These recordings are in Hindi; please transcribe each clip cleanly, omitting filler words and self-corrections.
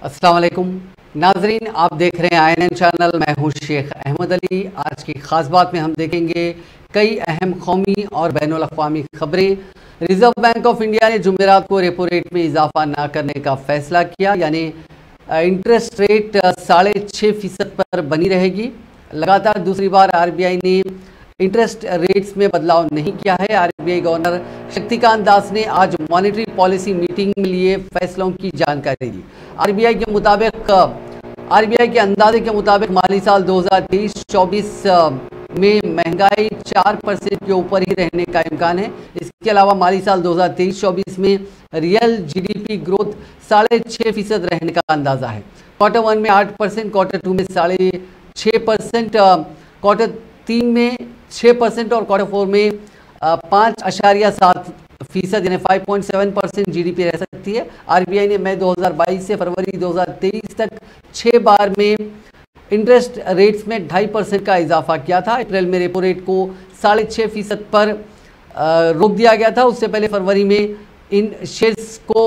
अस्सलाम वालेकुम नाजरीन, आप देख रहे हैं INN चैनल। मैं हूं शेख अहमद अली। आज की ख़ास बात में हम देखेंगे कई अहम कौमी और बैनुल अक़वामी खबरें। रिज़र्व बैंक ऑफ इंडिया ने जुमेरात को रेपो रेट में इजाफा ना करने का फ़ैसला किया, यानी इंटरेस्ट रेट 6.5% पर बनी रहेगी। लगातार दूसरी बार RBI ने इंटरेस्ट रेट्स में बदलाव नहीं किया है। RBI गवर्नर शक्तिकांत दास ने आज मॉनेटरी पॉलिसी मीटिंग में लिए फैसलों की जानकारी दी। RBI के अंदाजे के मुताबिक माली साल 2023-24 में महंगाई 4% के ऊपर ही रहने का इम्कान है। इसके अलावा माली साल 2023-24 में रियल GDP ग्रोथ 6.5% रहने का अंदाजा है। क्वार्टर 1 में 8%, क्वार्टर 2 में 6.5%, क्वार्टर 3 में 6% और क्वार्टर 4 में 5.7% यानी 5.7% GDP रह सकती है। RBI ने मई 2022 से फरवरी 2023 तक 6 बार में इंटरेस्ट रेट्स में 2.5% का इजाफा किया था। अप्रैल में रेपो रेट को 6.5% पर रोक दिया गया था। उससे पहले फरवरी में इन शेयर्स को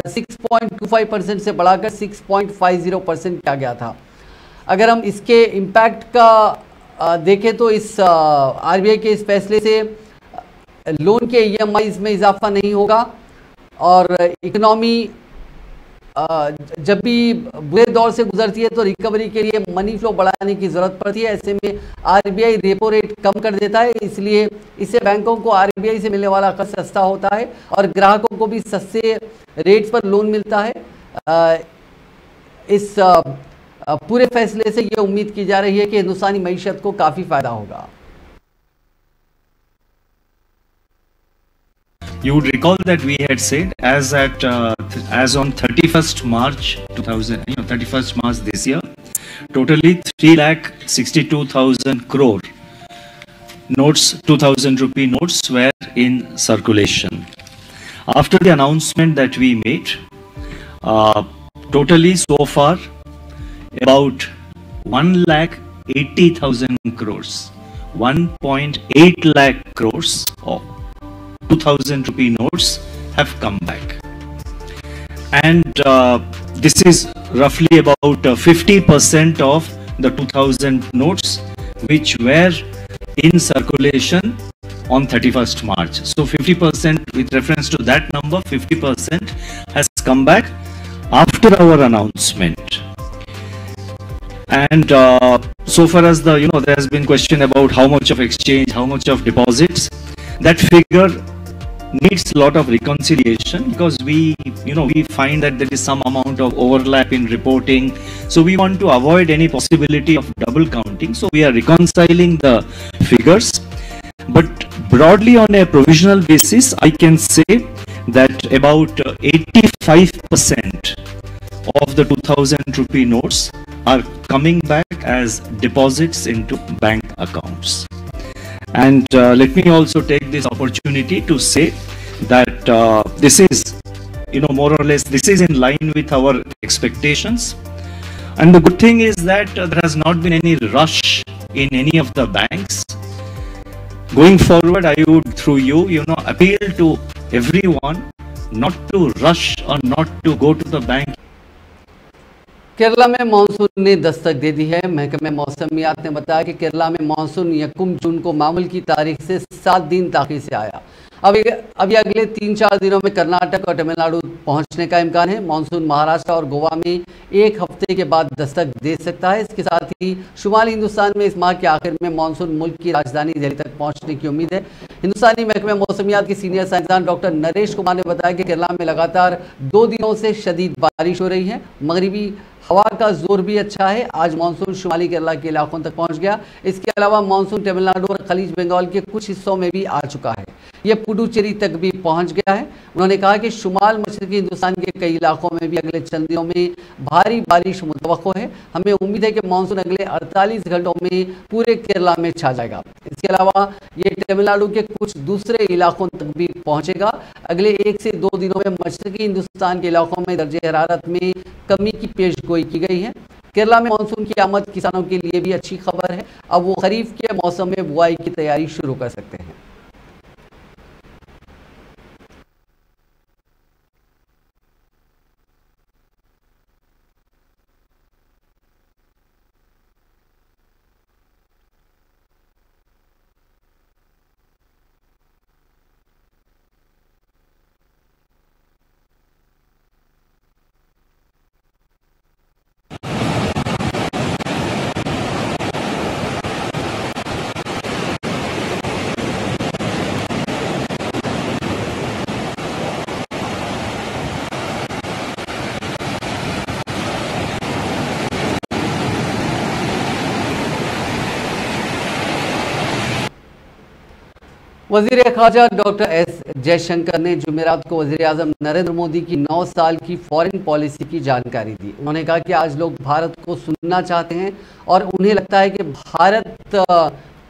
6.25% से बढ़ाकर 6.50% किया गया था। अगर हम इसके इम्पैक्ट का देखें तो इस RBI के इस फैसले से लोन के EMIs में इजाफा नहीं होगा और इकोनॉमी जब भी बुरे दौर से गुजरती है तो रिकवरी के लिए मनी फ्लो बढ़ाने की ज़रूरत पड़ती है। ऐसे में RBI रेपो रेट कम कर देता है, इसलिए इससे बैंकों को RBI से मिलने वाला कर्ज सस्ता होता है और ग्राहकों को भी सस्ते रेट्स पर लोन मिलता है। इस पूरे फैसले से ये उम्मीद की जा रही है कि हिंदुस्तानी मईशत को काफ़ी फ़ायदा होगा। You would recall that we had said as on 31st March 31st March this year, totally 3,62,000 crore notes, 2,000 rupee notes were in circulation. After the announcement that we made, totally so far about 1,80,000 crores, 1.8 lakh crores of 2,000 rupee notes have come back, and this is roughly about 50% of the 2,000 notes which were in circulation on 31st March. So 50%, with reference to that number, 50% has come back after our announcement. And so far as there has been question about how much of exchange, how much of deposits, that figure needs a lot of reconciliation, because we find that there is some amount of overlap in reporting, so we want to avoid any possibility of double counting. So we are reconciling the figures, but broadly on a provisional basis I can say that about 85% of the 2,000 rupee notes are coming back as deposits into bank accounts. And let me also take this opportunity to say that this is, more or less, this is in line with our expectations. And the good thing is that there has not been any rush in any of the banks. Going forward, I would, through you, appeal to everyone not to rush or not to go to the bank. Kerala में मानसून ने दस्तक दे दी है। महकमे मौसमियात ने बताया कि केरला में मानसून 1 जून को मामूल की तारीख से 7 दिन ताख़ीर से आया। अभी अगले 3-4 दिनों में कर्नाटक और तमिलनाडु पहुंचने का इम्कान है। मानसून महाराष्ट्र और गोवा में 1 हफ्ते के बाद दस्तक दे सकता है। इसके साथ ही शुमाली हिंदुस्तान में इस माह के आखिर में मानसून मुल्क की राजधानी दिल्ली तक पहुंचने की उम्मीद है। हिंदुस्तानी महकमे मौसमियात के सीनियर साइंसदान डॉक्टर नरेश कुमार ने बताया कि केरला में लगातार 2 दिनों से शदीद बारिश हो रही है। मगरिबी हवा का जोर भी अच्छा है। आज मानसून शुमाली केरला के इलाकों तक पहुंच गया। इसके अलावा मानसून तमिलनाडु और खलीज बंगाल के कुछ हिस्सों में भी आ चुका है। यह पुडुचेरी तक भी पहुंच गया है। उन्होंने कहा कि शुमाल मशरकी हिंदुस्तान के कई इलाकों में भी अगले चंद दिनों में भारी बारिश मुतवक्को है। हमें उम्मीद है कि मानसून अगले 48 घंटों में पूरे केरला में छा जाएगा। इसके अलावा ये तमिलनाडु के कुछ दूसरे इलाकों तक भी पहुंचेगा। अगले 1 से 2 दिनों में मशरकी हिंदुस्तान के इलाकों में दर्जे हरारत में कमी की पेशगोई की गई है। केरला में मानसून की आमद किसानों के लिए भी अच्छी खबर है। अब वो खरीफ के मौसम में बुआई की तैयारी शुरू कर सकते हैं। वजीर ख़ारजा डॉक्टर एस जयशंकर ने जुमेरात को वजीर आज़म नरेंद्र मोदी की 9 साल की फॉरेन पॉलिसी की जानकारी दी। उन्होंने कहा कि आज लोग भारत को सुनना चाहते हैं और उन्हें लगता है कि भारत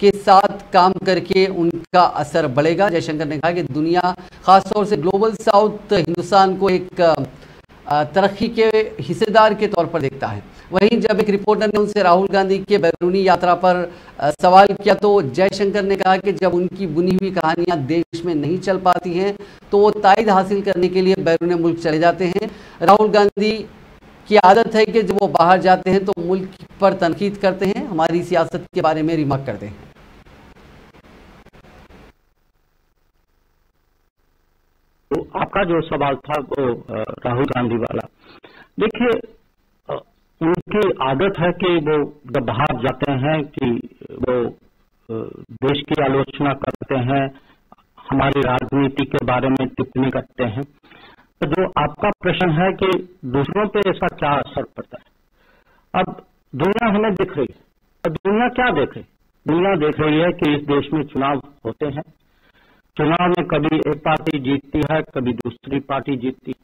के साथ काम करके उनका असर बढ़ेगा। जयशंकर ने कहा कि दुनिया खासतौर से ग्लोबल साउथ हिंदुस्तान को एक तरक्की के हिस्सेदार के तौर पर देखता है। वहीं जब एक रिपोर्टर ने उनसे राहुल गांधी के बैरूनी यात्रा पर सवाल किया तो जयशंकर ने कहा कि जब उनकी बुनी हुई कहानियां देश में नहीं चल पाती हैं तो वो तायद हासिल करने के लिए बैरून मुल्क चले जाते हैं। राहुल गांधी की आदत है कि जब वो बाहर जाते हैं तो मुल्क पर तनकीद करते हैं, हमारी सियासत के बारे में रिमार्क करते हैं। तो आपका जो सवाल था वो राहुल गांधी वाला, देखिए उनकी आदत है कि वो जब बाहर जाते हैं कि वो देश की आलोचना करते हैं, हमारी राजनीति के बारे में टिप्पणी करते हैं। तो जो आपका प्रश्न है कि दूसरों पे ऐसा क्या असर पड़ता है, अब दुनिया हमें दिख रही है। अब दुनिया क्या देख रही है? दुनिया देख रही है कि इस देश में चुनाव होते हैं, चुनाव में कभी एक पार्टी जीतती है, कभी दूसरी पार्टी जीतती।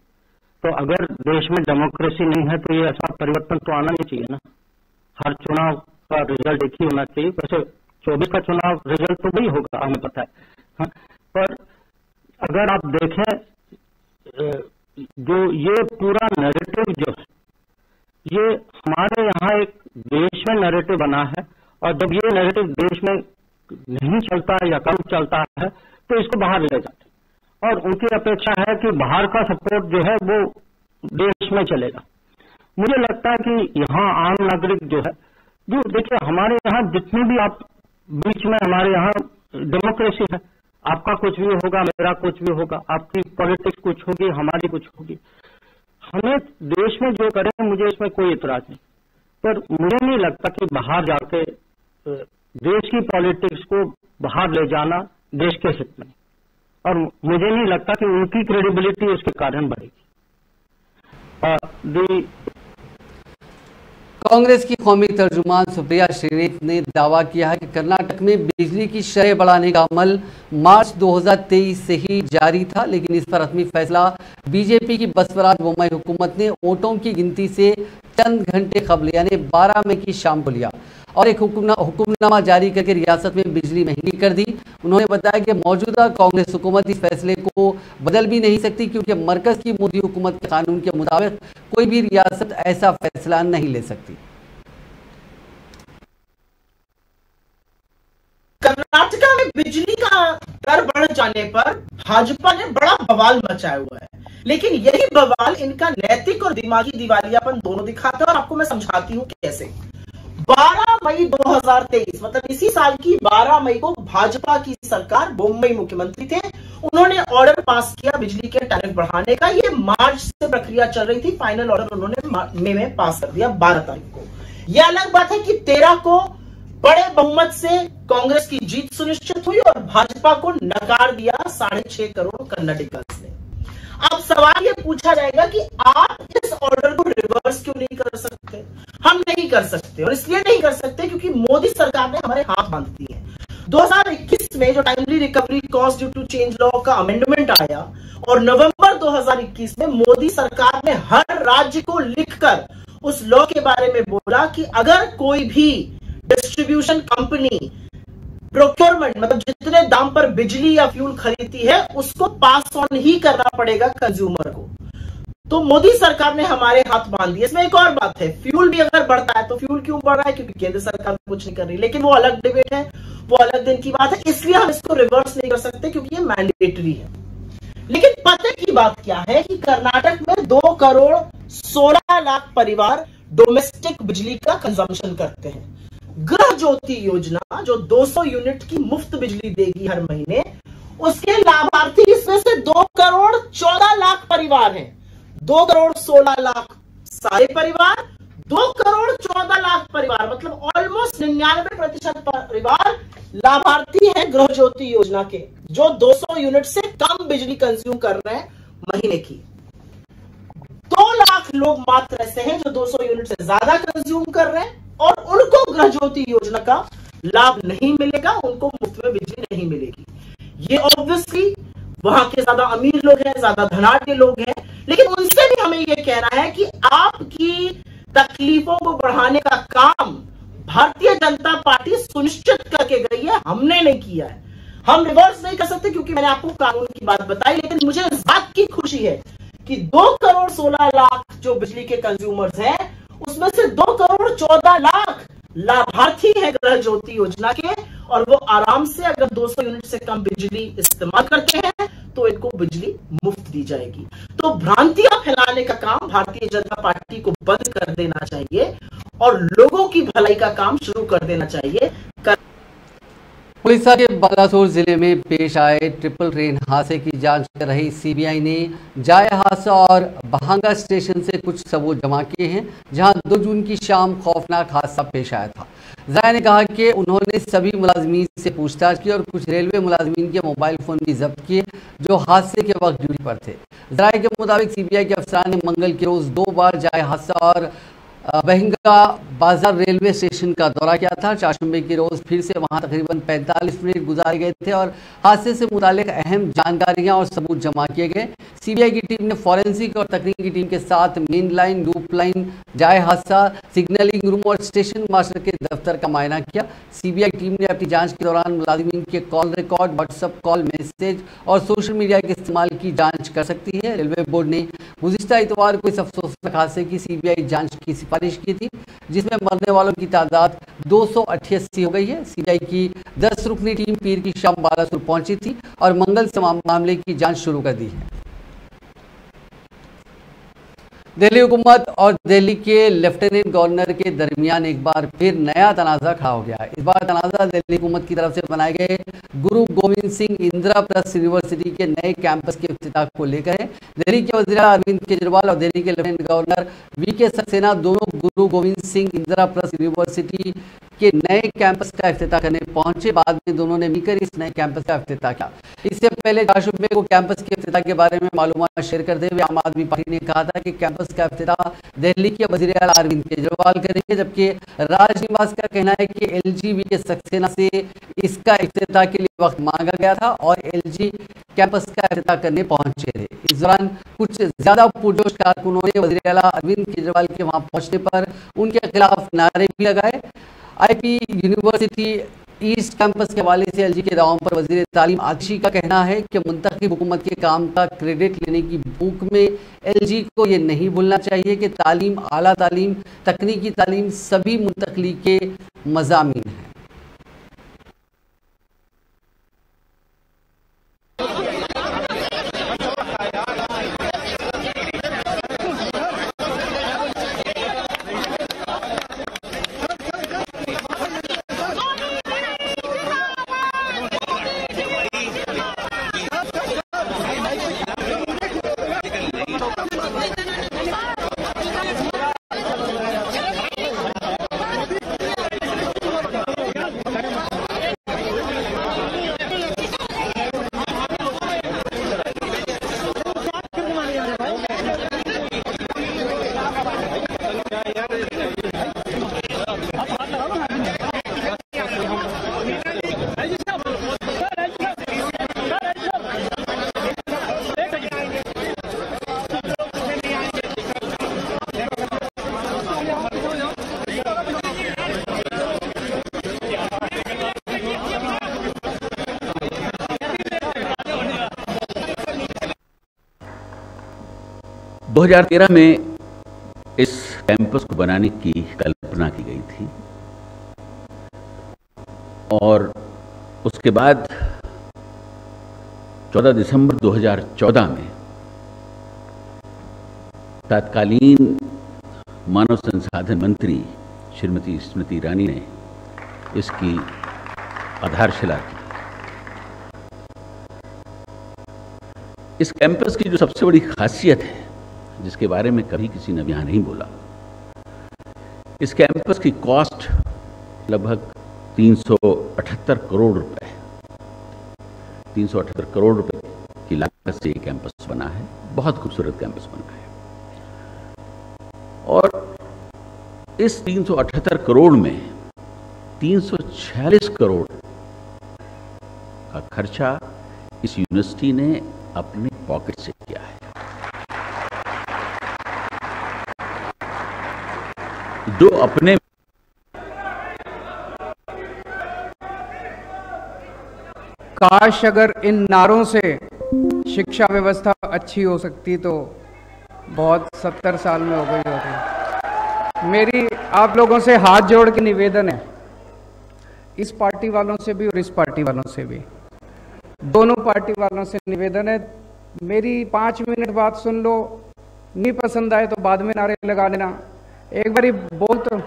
तो अगर देश में डेमोक्रेसी नहीं है तो ये ऐसा परिवर्तन तो आना नहीं चाहिए ना। हर चुनाव का रिजल्ट एक ही होना चाहिए। वैसे 24 का चुनाव रिजल्ट तो वही होगा, हमें पता है, हाँ? पर अगर आप देखें जो ये पूरा नैरेटिव जो है ये हमारे यहाँ एक देश में नैरेटिव बना है, और जब ये नैरेटिव देश में नहीं चलता या कम चलता है तो इसको बाहर ले जाते हैं, और उनकी अपेक्षा है कि बाहर का सपोर्ट जो है वो देश में चलेगा। मुझे लगता है कि यहाँ आम नागरिक जो है, जो देखिए हमारे यहाँ जितनी भी आप बीच में हमारे यहाँ डेमोक्रेसी है, आपका कुछ भी होगा, मेरा कुछ भी होगा, आपकी पॉलिटिक्स कुछ होगी, हमारी कुछ होगी। हमें देश में जो करें मुझे इसमें कोई इतराज नहीं, पर मुझे नहीं लगता कि बाहर जाके देश की पॉलिटिक्स को बाहर ले जाना देश के हित में, और मुझे नहीं लगता कि उनकी क्रेडिबिलिटी उसके कारण बढ़ेगी। कांग्रेस की कौमी तर्जुमान सुप्रिया श्रीनेत ने दावा किया है कि कर्नाटक में बिजली की शरह बढ़ाने का अमल मार्च 2023 से ही जारी था, लेकिन इस पर हतमी फैसला बीजेपी की बसवराज बोम्मई हुकूमत ने वोटों की गिनती से चंद घंटे कबल यानी 12 मई की शाम को लिया और एक हुक्मनामा जारी करके रियासत में बिजली महंगी कर दी। उन्होंने बताया कि मौजूदा कांग्रेस हुकूमत इस फैसले को बदल भी नहीं सकती, क्योंकि मरकज की मोदी हुकूमत के कानून के मुताबिक कोई भी रियासत ऐसा फैसला नहीं ले सकती। कर्नाटका में बिजली का दर बढ़ जाने पर भाजपा ने बड़ा बवाल मचाया हुआ है, लेकिन यही बवाल इनका नैतिक और दिमागी दिवालियापन दोनों दिखाता है, और आपको मैं समझाती हूँ कैसे। 12 मई 2023 मतलब इसी साल की 12 मई को भाजपा की सरकार, बोम्मई मुख्यमंत्री थे, उन्होंने ऑर्डर पास किया बिजली के टैरिफ बढ़ाने का। ये मार्च से प्रक्रिया चल रही थी, फाइनल ऑर्डर उन्होंने मई में पास कर दिया 12 तारीख को। यह अलग बात है कि 13 को बड़े बहुमत से कांग्रेस की जीत सुनिश्चित हुई और भाजपा को नकार दिया 6.5 करोड़ कर्नाटकर्स ने। अब सवाल ये पूछा जाएगा कि आप इस ऑर्डर को रिवर्स क्यों नहीं कर सकते? हम नहीं कर सकते, और इसलिए नहीं कर सकते क्योंकि मोदी सरकार ने हमारे हाथ बांध दिए हैं। 2021 में जो timely recovery cost due to change law का अमेंडमेंट आया, और नवंबर 2021 में मोदी सरकार ने हर राज्य को लिखकर उस लॉ के बारे में बोला कि अगर कोई भी डिस्ट्रीब्यूशन कंपनी प्रोक्योरमेंट मतलब जितने दाम पर बिजली या फ्यूल खरीदती है उसको पास ऑन ही करना पड़ेगा कंज्यूमर को। तो मोदी सरकार ने हमारे हाथ बांध दिए। इसमें एक और बात है, फ्यूल भी अगर बढ़ता है तो फ्यूल क्यों बढ़ रहा है? क्योंकि केंद्र सरकार कुछ नहीं कर रही, लेकिन वो अलग डिबेट है, वो अलग दिन की बात है, इसलिए हम इसको रिवर्स नहीं कर सकते क्योंकि ये मैंडेटरी है। लेकिन पते की बात क्या है कि कर्नाटक में 2 करोड़ 16 लाख परिवार डोमेस्टिक बिजली का कंजम्पशन करते हैं। गृह ज्योति योजना जो 200 यूनिट की मुफ्त बिजली देगी हर महीने, उसके लाभार्थी इसमें से 2 करोड़ 14 लाख परिवार हैं। 2 करोड़ 16 लाख सारे परिवार, 2 करोड़ 14 लाख परिवार मतलब ऑलमोस्ट 99% परिवार लाभार्थी हैं गृह ज्योति योजना के, जो 200 यूनिट से कम बिजली कंज्यूम कर रहे हैं महीने की। 2 लाख लोग मात्र ऐसे हैं जो 200 यूनिट से ज्यादा कंज्यूम कर रहे हैं, और उनको गृह ज्योति योजना का लाभ नहीं मिलेगा, उनको मुफ्त में बिजली नहीं मिलेगी। ये ऑब्वियसली वहां के ज्यादा अमीर लोग हैं, ज्यादा धनाढ्य लोग हैं, लेकिन उनसे भी हमें ये कहना है कि आपकी तकलीफों को बढ़ाने का काम भारतीय जनता पार्टी सुनिश्चित करके गई है, हमने नहीं किया है। हम रिवर्स नहीं कर सकते क्योंकि मैंने आपको कानून की बात बताई, लेकिन मुझे इस बात की खुशी है कि 2,16,00,000 जो बिजली के कंज्यूमर्स हैं, उसमें से 2,14,00,000 लाभार्थी हैं गृह ज्योति योजना के, और वो आराम से अगर 200 यूनिट से कम बिजली इस्तेमाल करते हैं तो इनको बिजली मुफ्त दी जाएगी। तो भ्रांतियां फैलाने का काम भारतीय जनता पार्टी को बंद कर देना चाहिए और लोगों की भलाई का काम शुरू कर देना चाहिए। उड़ीसा के बालासोर जिले में पेश आए ट्रिपल ट्रेन हादसे की जांच कर रही सीबीआई ने जाय हादसा और बहांगा स्टेशन से कुछ सबूत जमा किए हैं, जहां 2 जून की शाम खौफनाक हादसा पेश आया था। जाय ने कहा कि उन्होंने सभी मुलाजमीन से पूछताछ की और कुछ रेलवे मुलाजमीन के मोबाइल फोन भी जब्त किए जो हादसे के वक्त ड्यूटी पर थे। जाय के मुताबिक सीबीआई के अफसरान ने मंगल के रोज 2 बार जाय हादसा और बहिंगा बाजार रेलवे स्टेशन का दौरा किया था। चारशंबे के रोज फिर से वहां तकरीबन 45 मिनट गुजारे गए थे और हादसे से मुतालिक अहम जानकारियां और सबूत जमा किए गए। सीबीआई की टीम ने फॉरेंसिक और तकनीकी टीम के साथ मेन लाइन, लूप लाइन, जाय हादसा, सिग्नलिंग रूम और स्टेशन मास्टर के दफ्तर का मुआयना किया। सीबीआई टीम ने अपनी जांच के दौरान मुलाजिमीन के call record, WhatsApp call, message और सोशल मीडिया के इस्तेमाल की जाँच कर सकती है। रेलवे बोर्ड ने गुज़िश्ता इतवार को इस अफसोसनाक हादसे की सीबीआई जाँच की सिफारिश की थी, जिसमें मरने वालों की तादाद 288 हो गई है। सीबीआई की 10 रुकनी टीम पीर की शाम बालासुर पहुंची थी और मंगल से मामले की जांच शुरू कर दी है। दिल्ली हुकूमत और दिल्ली के लेफ्टिनेंट गवर्नर के दरमियान एक बार फिर नया तनाज़ा खड़ा हो गया। इस बार तनाज़ा दिल्ली हुकूमत की तरफ से बनाए गए गुरु गोविंद सिंह इंदिराप्रस्थ यूनिवर्सिटी के नए कैंपस के इफ्तिताह को लेकर है। दिल्ली के वज़ीर अरविंद केजरीवाल और दिल्ली के लेफ्टिनेंट गवर्नर वीके सक्सेना दोनों गुरु गोविंद सिंह इंदिराप्रस्थ यूनिवर्सिटी के नए कैंपस का इफ्तिताह करने पहुंचे। बाद में दोनों ने मिलकर इस नए कैंपस का इफ्तिताह किया। इससे पहले 4 शुबे को कैंपस के इफ्तिताह के बारे में मालूमात शेयर करते हुए आम आदमी पार्टी ने कहा था कि कैंपस का इफ्तिताह दिल्ली के वज़ीर आला अरविंद केजरीवाल करेंगे, जबकि राजनिवास का कहना है कि एलजी वीके सक्सेना से इसका इफ्तिताह के लिए वक्त मांगा गया था और एलजी कैंपस का इफ्तिताह करने पहुंचे थे। इस दौरान कुछ ज्यादा पुरजोश कारकुनों ने वज़ीर आला अरविंद केजरीवाल के वहां पहुंचने पर उनके खिलाफ नारे भी लगाए। आईपी यूनिवर्सिटी ईस्ट कैंपस के हवाले से एलजी के दावों पर वज़ीर तालीम आतिशी का कहना है कि मुंतखब हुकूमत के काम का क्रेडिट लेने की भूख में एलजी को ये नहीं भूलना चाहिए कि तालीम, आला तालीम, तकनीकी तालीम सभी मुंतकली के मज़ामीन हैं। दो 2013 में इस कैंपस को बनाने की कल्पना की गई थी और उसके बाद 14 दिसंबर 2014 में तत्कालीन मानव संसाधन मंत्री श्रीमती स्मृति ईरानी ने इसकी आधारशिला की। इस कैंपस की जो सबसे बड़ी खासियत है, जिसके बारे में कभी किसी ने यहाँ नहीं बोला, इस कैंपस की कॉस्ट लगभग 378 करोड़ रुपए, 378 करोड़ रुपए की लागत से ये कैंपस बना है। बहुत खूबसूरत कैंपस बना है और इस 378 करोड़ में 346 करोड़ का खर्चा इस यूनिवर्सिटी ने अपने पॉकेट से किया है। जो अपने काश अगर इन नारों से शिक्षा व्यवस्था अच्छी हो सकती तो बहुत 70 साल में हो गई होती। मेरी आप लोगों से हाथ जोड़ के निवेदन है, इस पार्टी वालों से भी और इस पार्टी वालों से भी, दोनों पार्टी वालों से निवेदन है, मेरी 5 मिनट बात सुन लो, नहीं पसंद आए तो बाद में नारे लगा देना। एक बारी बोल तो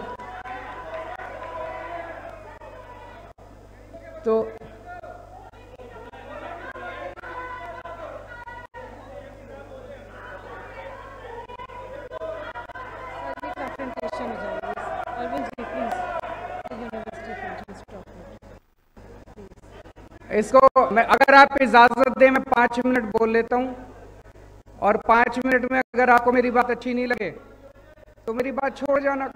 इसको मैं, अगर आप इजाजत दें, मैं 5 मिनट बोल लेता हूं, और 5 मिनट में अगर आपको मेरी बात अच्छी नहीं लगे तो मेरी बात छोड़ जाना।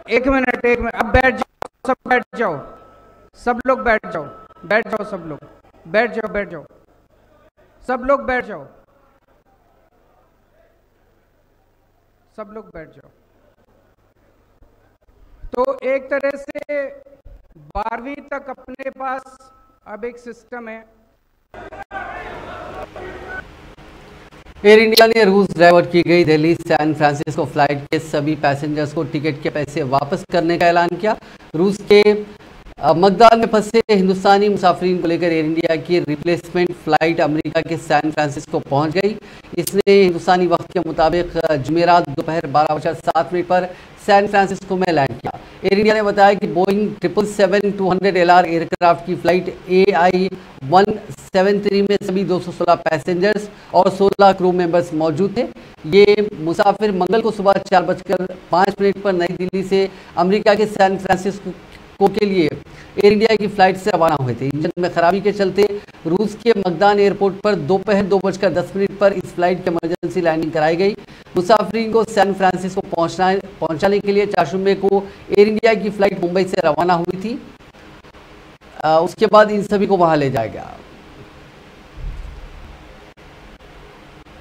एक मिनट अब बैठ जाओ, सब बैठ जाओ, सब लोग बैठ जाओ, बैठ जाओ, सब लोग बैठ जाओ, बैठ जाओ, सब लोग बैठ जाओ, सब लोग बैठ जाओ। तो एक तरह से 12वीं तक अपने पास अब एक सिस्टम है। एयर इंडिया ने रूस डाइवर्ट की गई दिल्ली सैन फ्रांसिस्को फ्लाइट के सभी पैसेंजर्स को टिकट के पैसे वापस करने का ऐलान किया। रूस के मकदार में फंसे हिंदुस्तानी मुसाफिरीन को लेकर एयर इंडिया की रिप्लेसमेंट फ्लाइट अमेरिका के सैन फ्रांसिस्को पहुंच गई। इसने हिंदुस्तानी वक्त के मुताबिक जुमेरात दोपहर 12:07 पर सैन फ्रांसिस्को में लैंड किया। एयर इंडिया ने बताया कि बोइंग 777-200 LR एयरक्राफ्ट की फ्लाइट AI-173 में सभी 216 पैसेंजर्स और 16 क्रू मेंबर्स मौजूद थे। ये मुसाफिर मंगल को सुबह 4:05 पर नई दिल्ली से अमेरिका के सैन फ्रांसिस्को के लिए एयर इंडिया की फ्लाइट से रवाना हुए थे। इंजन में खराबी के चलते रूस के मकदान एयरपोर्ट पर दोपहर 2:10 पर इस फ्लाइट की इमरजेंसी लैंडिंग कराई गई। मुसाफिरीन को सैन फ्रांसिस्को पहुंचाने के लिए चारशुम्बे को एयर इंडिया की फ्लाइट मुंबई से रवाना हुई थी। उसके बाद इन सभी को वहां ले जाया गया।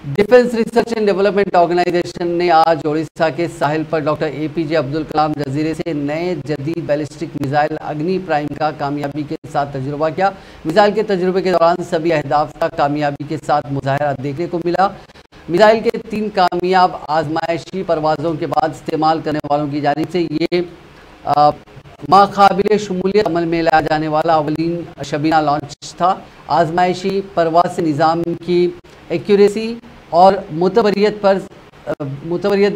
Defence research and development organisation ने आज ओडिशा के साहिल पर डॉक्टर APJ अब्दुल कलाम जजीरे से नए जदीद बैलिस्टिक मिसाइल अग्नि प्राइम का कामयाबी के साथ तजुर्बा किया। मिसाइल के तजुर्बे के दौरान सभी अहदाफ का कामयाबी के साथ मुजाहरा देखने को मिला। मिसाइल के 3 कामयाब आजमाइशी परवाज़ों के बाद इस्तेमाल करने वालों की जानिब से ये माकाबिले शमूलियत अमल में लाया जाने वाला अवलीन शबीना लॉन्च था। आजमाइशी परवाज़ से निज़ाम की एक्यूरेसी और मुतवरियत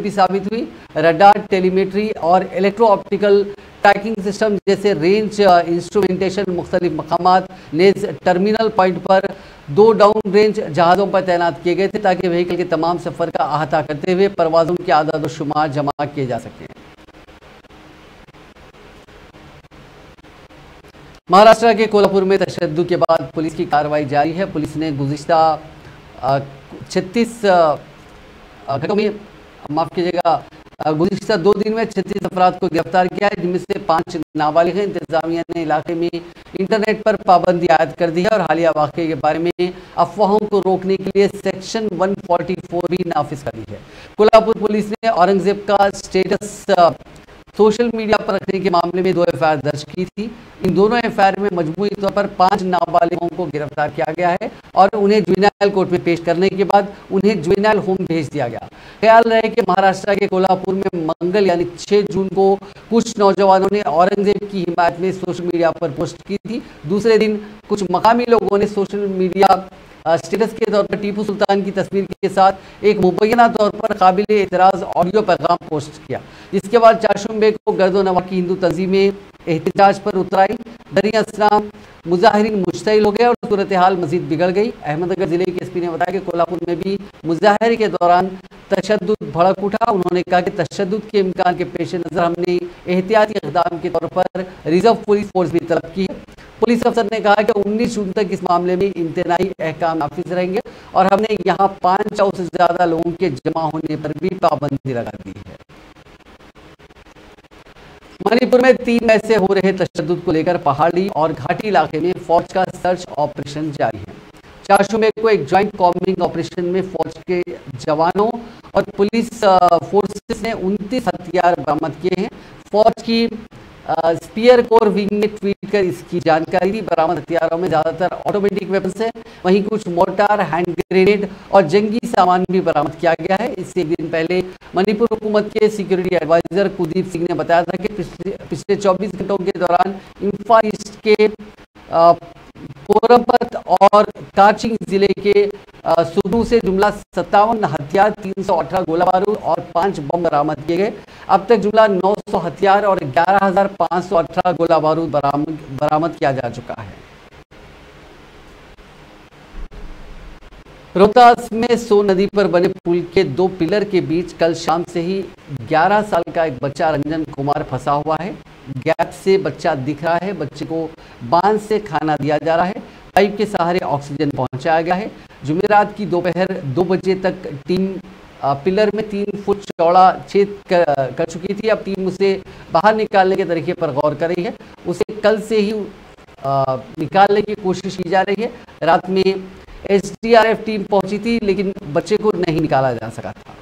भी साबित हुई। रडार, टेलीमेट्री और इलेक्ट्रो ऑप्टिकल ट्रैकिंग सिस्टम जैसे रेंज इंस्ट्रूमेंटेशन मुख्तलिफ मकामात नेज टर्मिनल पॉइंट पर 2 डाउन रेंज जहाज़ों पर तैनात किए गए थे ताकि व्हीकल के तमाम सफ़र का अहाता करते हुए परवाज़ों के आदाद व शुमार जमा किए जा सकें। महाराष्ट्र के कोल्हापुर में तशद्दुद के बाद पुलिस की कार्रवाई जारी है। पुलिस ने गुज़िश्ता 36 घंटों में, माफ़ कीजिएगा, गुज़िश्ता 2 दिन में 36 अफराद को गिरफ्तार किया है, जिनमें से 5 नाबालिग हैं। इंतजामिया ने इलाके में इंटरनेट पर पाबंदी आयद कर दी है और हालिया वाक़े के बारे में अफवाहों को रोकने के लिए सेक्शन 144 भी नाफिज कर दी है। कोल्हापुर पुलिस ने औरंगजेब का स्टेटस सोशल मीडिया पर रखने के मामले में 2 FIR दर्ज की थी। इन दोनों FIR में मजमूई तौर पर 5 नाबालिगों को गिरफ्तार किया गया है और उन्हें जुवेनाइल कोर्ट में पेश करने के बाद उन्हें जुवेनाइल होम भेज दिया गया। ख्याल रहे कि महाराष्ट्र के कोल्हापुर में मंगल यानी 6 जून को कुछ नौजवानों ने औरंगजेब की हिमायत में सोशल मीडिया पर पोस्ट की थी। दूसरे दिन कुछ मकामी लोगों ने सोशल मीडिया स्टेटस के तौर पर टीपू सुल्तान की तस्वीर के साथ एक मुबैना तौर पर काबिल एतराज़ ऑडियो पैगाम पोस्ट किया, जिसके बाद चारशुम्बे को गर्दो नवा की हिंदू तंजीमें एहतजाज पर उतराई। दरिया इस्लाम मुजाहिरीन मुश्तइल हो गए और सूरत हाल मजीद बिगड़ गई। अहमदनगर जिले के SP ने बताया कि कोल्हापुर में भी मुजाहरे के दौरान तशद्दुद भड़क उठा। उन्होंने कहा कि तशद्दुद के इम्कान के पेश नज़र हमने एहतियाती इक़दाम के तौर पर रिजर्व पुलिस फोर्स भी तलब की है। पुलिस अफसर ने कहा कि 19 जून तक इस मामले में इंतनाई अहकाम नाफिज रहेंगे और हमने यहाँ 500 से ज्यादा लोगों के जमा होने पर भी पाबंदी लगा दी है। मणिपुर में 3 मई से हो रहे तशद्दुद को लेकर पहाड़ी और घाटी इलाके में फौज का सर्च ऑपरेशन जारी है। 4 मई को एक ज्वाइंट कॉम्बिंग ऑपरेशन में फौज के जवानों और पुलिस फोर्सेस ने 29 हथियार बरामद किए हैं। फौज की स्पीयर कोर विंग ने ट्वीट कर इसकी जानकारी दी। बरामद हथियारों में ज्यादातर ऑटोमेटिक वेपन्स है, वहीं कुछ मोर्टार, हैंड ग्रेनेड और जंगी सामान भी बरामद किया गया है। इससे एक दिन पहले मणिपुर हुकूमत के सिक्योरिटी एडवाइजर कुलदीप सिंह ने बताया था कि पिछले 24 घंटों के दौरान इम्फाल ईस्ट के पोरमपत और काचिंग जिले के सुदू से जुमला 57 हथियार, 318 गोला बारूद और 5 बम बरामद किए गए। अब तक जुमला 900 हथियार और 11,518 गोला बारूद बरामद किया जा चुका है। रोहतास में सो नदी पर बने पुल के 2 पिलर के बीच कल शाम से ही 11 साल का एक बच्चा रंजन कुमार फंसा हुआ है। गैप से बच्चा दिख रहा है। बच्चे को बांध से खाना दिया जा रहा है। पाइप के सहारे ऑक्सीजन पहुंचाया गया है। जुमेरात की दोपहर 2 बजे तक टीम पिलर में 3 फुट चौड़ा छेद कर चुकी थी। अब टीम उसे बाहर निकालने के तरीके पर गौर कर रही है। उसे कल से ही निकालने की कोशिश की जा रही है। रात में SDRF टीम पहुंची थी, लेकिन बच्चे को नहीं निकाला जा सका था।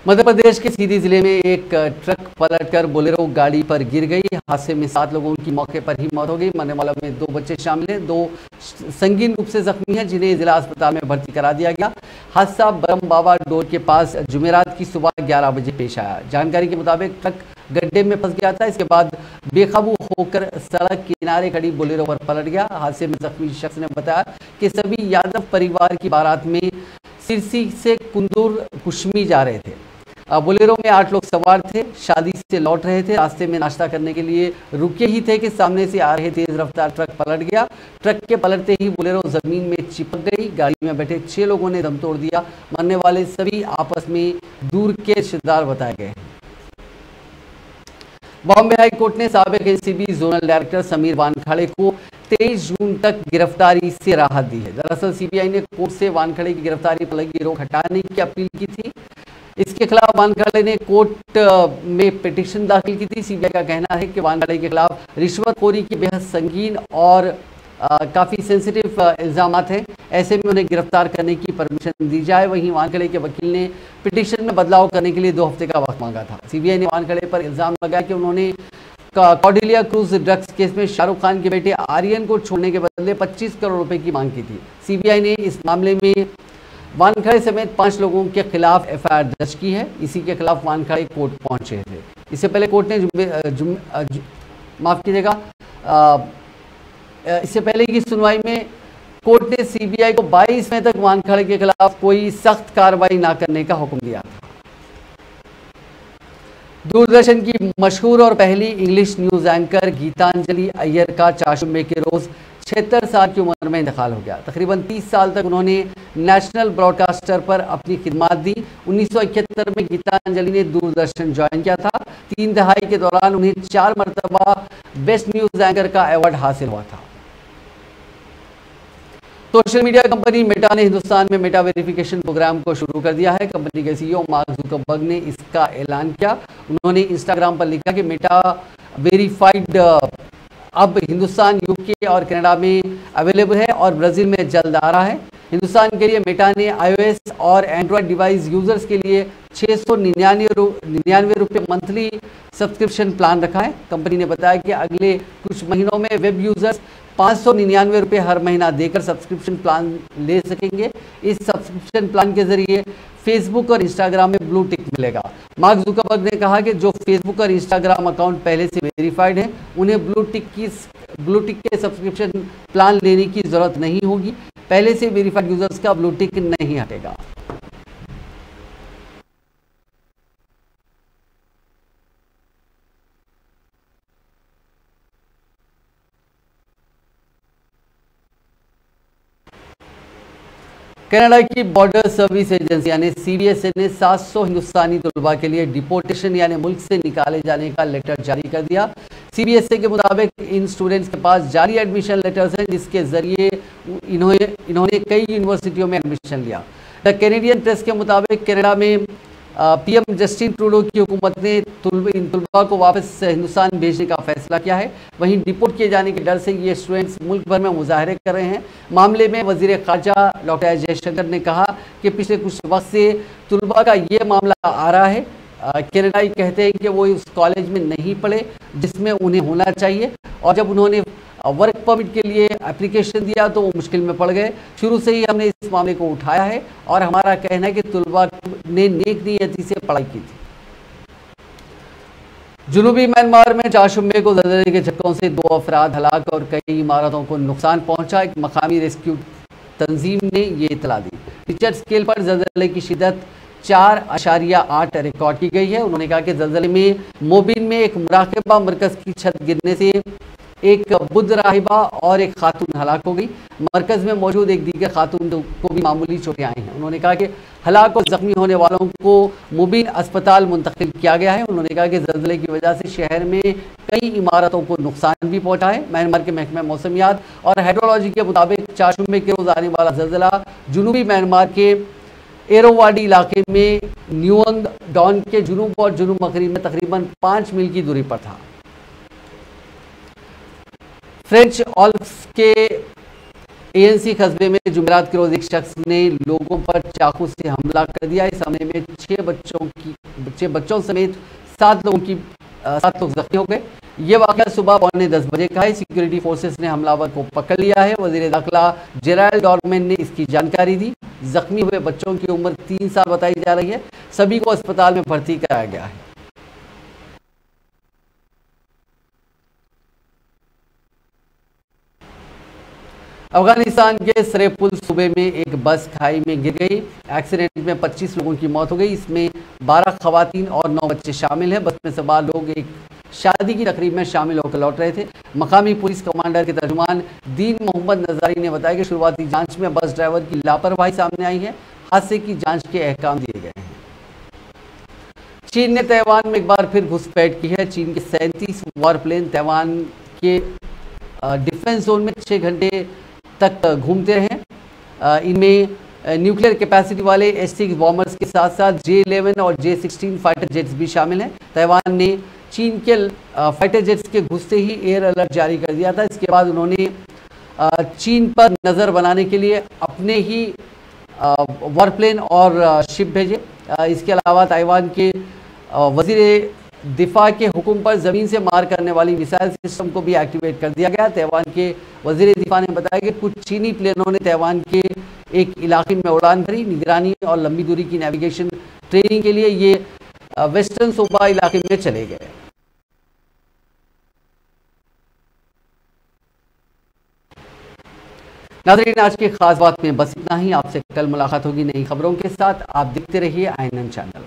मध्य प्रदेश के सीधी जिले में एक ट्रक पलटकर बोलेरो गाड़ी पर गिर गई। हादसे में 7 लोगों की मौके पर ही मौत हो गई। मरने वालों में 2 बच्चे शामिल हैं। 2 संगीन रूप से जख्मी हैं, जिन्हें जिला अस्पताल में भर्ती करा दिया गया। हादसा बरम बाबा डोर के पास जुमेरात की सुबह 11 बजे पेश आया। जानकारी के मुताबिक ट्रक गड्ढे में फंस गया था। इसके बाद बेकाबू होकर सड़क किनारे खड़ी बोलेरो पर पलट गया। हादसे में जख्मी शख्स ने बताया कि सभी यादव परिवार की बारात में सिरसी से कुंदूर कुश्मी जा रहे थे। बोलेरो में 8 लोग सवार थे, शादी से लौट रहे थे। रास्ते में नाश्ता करने के लिए रुके ही थे कि सामने से आ रहे तेज रफ्तार ट्रक पलट गया। ट्रक के पलटते ही बोलेरो जमीन में चिपक गई। गाड़ी में बैठे 6 लोगों ने दम तोड़ दिया। मरने वाले सभी आपस में दूर के रिश्तेदार बताए गए। बॉम्बे हाई कोर्ट ने साबिक ACB zonal director Sameer Wankhede को 23 जून तक गिरफ्तारी से राहत दी है। दरअसल सीबीआई ने कोर्ट से वानखड़े की गिरफ्तारी पर लगी रोक हटाने की अपील की थी। इसके खिलाफ वानखड़े ने कोर्ट में पिटीशन दाखिल की थी। सीबीआई का कहना है कि वानखड़े के खिलाफ रिश्वतखोरी की बेहद संगीन और काफ़ी सेंसिटिव इल्ज़ामात हैं। ऐसे में उन्हें गिरफ्तार करने की परमिशन दी जाए। वहीं वानखड़े के वकील ने पिटीशन में बदलाव करने के लिए 2 हफ्ते का वक्त मांगा था। सीबीआई ने वानखड़े पर इल्ज़ाम लगाया कि उन्होंने कॉर्डेलिया क्रूज ड्रग्स केस में शाहरुख खान के बेटे आर्यन को छोड़ने के बदले 25 करोड़ रुपए की मांग की थी। सीबीआई ने इस मामले में वानखड़े समेत 5 लोगों के खिलाफ एफआईआर दर्ज की है। इसी के खिलाफ वानखड़े कोर्ट पहुंचे थे। इससे पहले कोर्ट ने माफ कीजिएगा, इससे पहले की सुनवाई में कोर्ट ने सीबीआई को 22 मई तक वानखड़े के खिलाफ कोई सख्त कार्रवाई न करने का हुक्म दिया था। दूरदर्शन की मशहूर और पहली English news anchor Geetanjali Iyer का 4 मई के रोज 76 साल की उम्र में इंतकाल हो गया। तकरीबन 30 साल तक उन्होंने नेशनल ब्रॉडकास्टर पर अपनी खिदमत दी। 1971 में गीतांजलि ने दूरदर्शन ज्वाइन किया था। 3 दहाई के दौरान उन्हें 4 मरतबा बेस्ट न्यूज एंकर का अवार्ड हासिल हुआ था। सोशल मीडिया कंपनी मेटा ने हिंदुस्तान में मेटा वेरिफिकेशन प्रोग्राम को शुरू कर दिया है। कंपनी के सीईओ मार्क जुकरबर्ग ने इसका ऐलान किया। उन्होंने इंस्टाग्राम पर लिखा कि मेटा वेरीफाइड अब हिंदुस्तान, यूके और कनाडा में अवेलेबल है और ब्राज़ील में जल्द आ रहा है। हिंदुस्तान के लिए मेटा ने iOS और एंड्रॉयड डिवाइस यूजर्स के लिए 699 रुपये मंथली सब्सक्रिप्शन प्लान रखा है। कंपनी ने बताया कि अगले कुछ महीनों में वेब यूजर्स 599 रुपये हर महीना देकर सब्सक्रिप्शन प्लान ले सकेंगे। इस सब्सक्रिप्शन प्लान के जरिए फेसबुक और इंस्टाग्राम में ब्लू टिक मिलेगा। मार्क जुकरबर्ग ने कहा कि जो फेसबुक और इंस्टाग्राम अकाउंट पहले से वेरीफाइड हैं, उन्हें ब्लू टिक के सब्सक्रिप्शन प्लान लेने की जरूरत नहीं होगी। पहले से वेरीफाइड यूजर्स का ब्लू टिक नहीं हटेगा। कनाडा की बॉर्डर सर्विस एजेंसी यानी CBSA ने 700 हिंदुस्तानी तलबा के लिए डिपोर्टेशन यानी मुल्क से निकाले जाने का लेटर जारी कर दिया। CBSA के मुताबिक इन स्टूडेंट्स के पास जारी एडमिशन लेटर्स हैं जिसके जरिए इन्होंने कई यूनिवर्सिटियों में एडमिशन लिया। द कैनेडियन प्रेस के मुताबिक कनाडा में PM जस्टिन ट्रूडो की हुकूमत ने इन तलबा को वापस हिंदुस्तान भेजने का फैसला किया है। वहीं डिपोर्ट किए जाने के डर से ये स्टूडेंट्स मुल्क भर में मुजाहरे कर रहे हैं। मामले में वजीर खारजा डॉक्टर एस जयशंकर ने कहा कि पिछले कुछ वक्त से तलबा का ये मामला आ रहा है। कनाडाई कहते हैं कि वो इस कॉलेज में नहीं पढ़े जिसमें उन्हें होना चाहिए, और जब उन्होंने वर्क परमिट के लिए एप्लीकेशन दिया तो वो मुश्किल में पड़ गए। शुरू से ही हमने इस मामले को उठाया है और हमारा कहना है कि तलबा ने नेक नियति से पढ़ाई की थी। जुनूबी म्यांमार में 4 शुम्बे को ज़लज़ले के झटकों से 2 अफराद हलाक और कई इमारतों को नुकसान पहुंचा। एक मकामी रेस्क्यू तंजीम ने ये इतला दी। रिचर्ड स्केल पर ज़लज़ले की शिद्दत 4.8 रिकॉर्ड की गई है। उन्होंने कहा कि ज़लज़ले में मोबिन में एक मुराक़बा मरकज़ की छत गिरने से एक बुद्ध राहिबा और एक खातून हलाक हो गई। मरकज़ में मौजूद एक दीगर खातून को भी मामूली चोटें आई हैं। उन्होंने कहा कि हलाक और ज़ख्मी होने वालों को मुबीन अस्पताल मुंतकिल किया गया है। उन्होंने कहा कि ज़लज़ले की वजह से शहर में कई इमारतों को नुकसान भी पहुंचा है। म्यांमार के महकमे मौसमियात और हाइड्रोलॉजी के मुताबिक 4 शुम्बे के रोज़ आने वाला ज़लज़ला जुनूबी म्यांमार के एरोवाडी इलाके में न्यूअंग डॉन के जुनूब और जुनूब मगरिब में तकरीबन 5 मील की दूरी पर था। फ्रेंच ऑल्प्स के ANC कस्बे में जुमेरात के रोज एक शख्स ने लोगों पर चाकू से हमला कर दिया। इस हमले में 6 बच्चों समेत 7 लोग जख्मी हो गए। ये वाक़या सुबह 9:45 बजे का है। सिक्योरिटी फोर्सेस ने हमलावर को पकड़ लिया है। वज़ीर दाखिला जेराल्ड डॉर्मेन ने इसकी जानकारी दी। जख्मी हुए बच्चों की उम्र 3 साल बताई जा रही है। सभी को अस्पताल में भर्ती कराया गया है। अफगानिस्तान के सरेपुल सूबे में एक बस खाई में गिर गई। एक्सीडेंट में 25 लोगों की मौत हो गई। इसमें 12 खवातीन और 9 बच्चे शामिल हैं। बस में सवार लोग एक शादी की तकरीब में शामिल होकर लौट रहे थे। मकामी पुलिस कमांडर के तर्जुमान दीन मोहम्मद नजारी ने बताया कि शुरुआती जांच में बस ड्राइवर की लापरवाही सामने आई है। हादसे की जांच के अहकाम दिए गए हैं। चीन ने ताइवान में एक बार फिर घुसपैठ की है। चीन के 37 वारप्लेन ताइवान के डिफेंस जोन में 6 घंटे तक घूमते रहे। इनमें न्यूक्लियर कैपेसिटी वाले H-6 बॉम्बर्स के साथ साथ J-11 और J-16 फाइटर जेट्स भी शामिल हैं। ताइवान ने चीन के फाइटर जेट्स के घुसते ही एयर अलर्ट जारी कर दिया था। इसके बाद उन्होंने चीन पर नज़र बनाने के लिए अपने ही वारप्लेन और शिप भेजे। इसके अलावा ताइवान के वजीर दिफा के हुक्म पर ज़मीन से मार करने वाली मिसाइल सिस्टम को भी एक्टिवेट कर दिया गया। ताइवान के वजीर दिफा ने बताया कि कुछ चीनी प्लेनों ने ताइवान के एक इलाके में उड़ान भरी। निगरानी और लंबी दूरी की नेविगेशन ट्रेनिंग के लिए ये वेस्टर्न सूबा इलाके में चले गए। नाज़रीन, आज की खास बात में बस इतना ही। आपसे कल मुलाकात होगी नई खबरों के साथ। आप देखते रहिए INN चैनल।